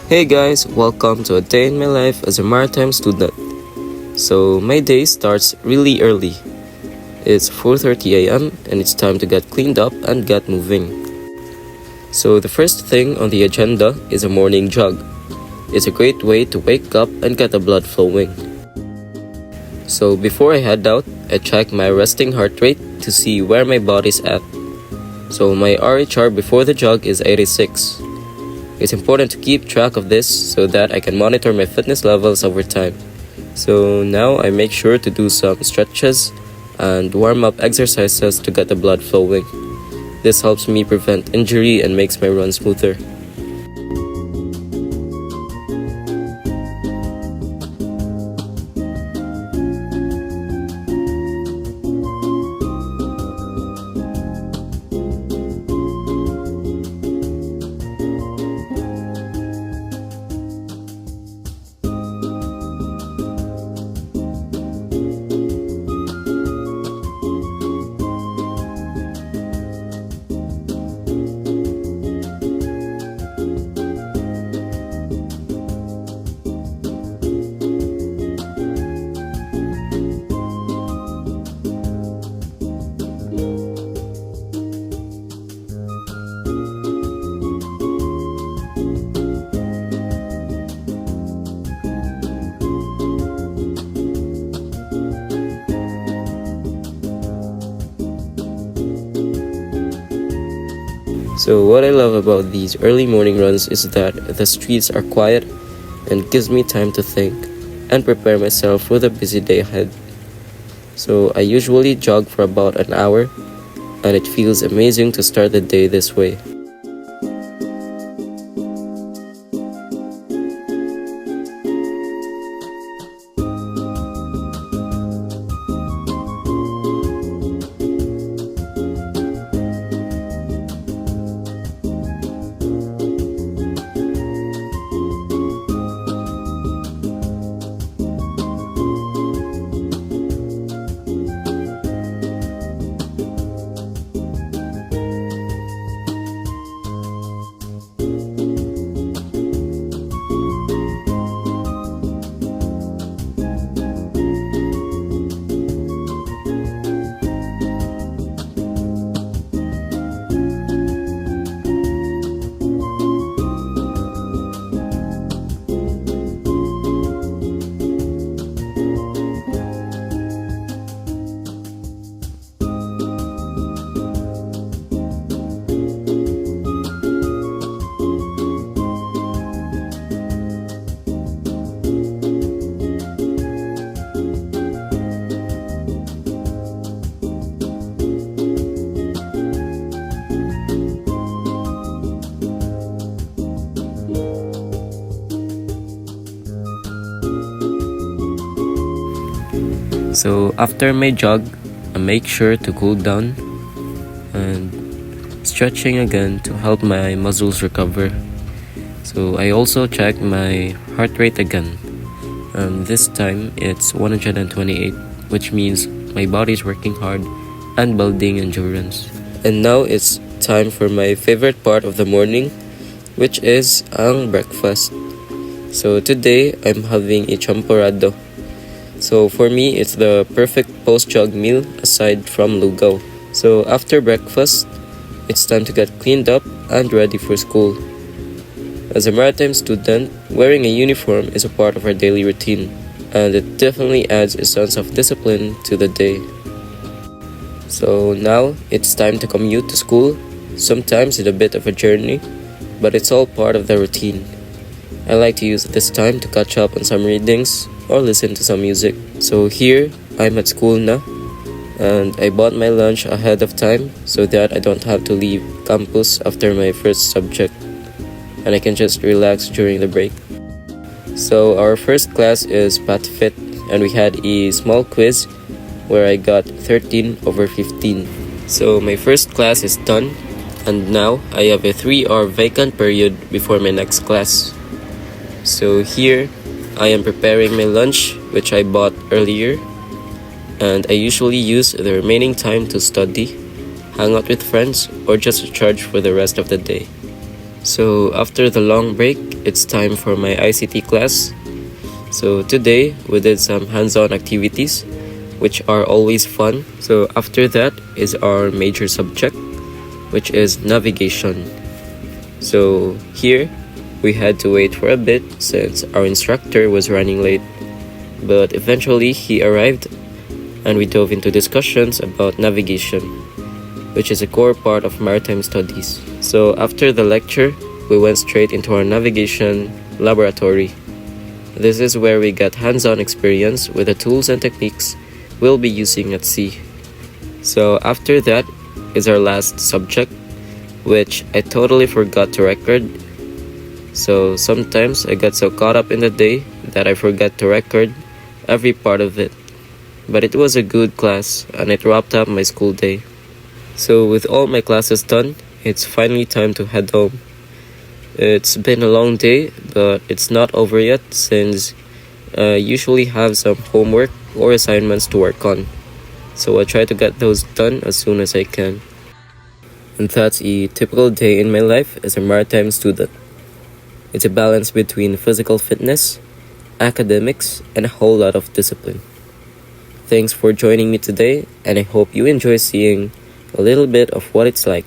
Hey guys, welcome to a day in my life as a maritime student. So my day starts really early. It's 4:30 a.m. and it's time to get cleaned up and get moving. So the first thing on the agenda is a morning jog. It's a great way to wake up and get the blood flowing. So before I head out, I check my resting heart rate to see where my body's at. So my RHR before the jog is 86. It's important to keep track of this so that I can monitor my fitness levels over time. So now I make sure to do some stretches and warm-up exercises to get the blood flowing. This helps me prevent injury and makes my run smoother. So what I love about these early morning runs is that the streets are quiet and gives me time to think and prepare myself for the busy day ahead. So I usually jog for about an hour and it feels amazing to start the day this way. So after my jog, I make sure to cool down and stretching again to help my muscles recover. So I also check my heart rate again. This time it's 128, which means my body is working hard and building endurance. And now it's time for my favorite part of the morning, which is ang breakfast. So today I'm having a champorado. So for me, it's the perfect post-jog meal aside from lugaw. So after breakfast, it's time to get cleaned up and ready for school. As a maritime student, wearing a uniform is a part of our daily routine, and it definitely adds a sense of discipline to the day. So now, it's time to commute to school. Sometimes it's a bit of a journey, but it's all part of the routine. I like to use this time to catch up on some readings or listen to some music. So here, I'm at school now, and I bought my lunch ahead of time so that I don't have to leave campus after my first subject, and I can just relax during the break. So our first class is PatFit, and we had a small quiz where I got 13 over 15. So my first class is done, and now I have a 3-hour vacant period before my next class. So here, I am preparing my lunch, which I bought earlier, and I usually use the remaining time to study, hang out with friends, or just recharge for the rest of the day. So after the long break, it's time for my ICT class. So today we did some hands-on activities, which are always fun. So after that is our major subject, which is navigation. So here we had to wait for a bit since our instructor was running late. But eventually he arrived and we dove into discussions about navigation, which is a core part of maritime studies. So after the lecture, we went straight into our navigation laboratory. This is where we got hands-on experience with the tools and techniques we'll be using at sea. So after that is our last subject, which I totally forgot to record. So sometimes I got so caught up in the day that I forgot to record every part of it. But it was a good class and it wrapped up my school day. So with all my classes done, it's finally time to head home. It's been a long day, but it's not over yet since I usually have some homework or assignments to work on. So I'll try to get those done as soon as I can. And that's a typical day in my life as a maritime student. It's a balance between physical fitness, academics, and a whole lot of discipline. Thanks for joining me today, and I hope you enjoy seeing a little bit of what it's like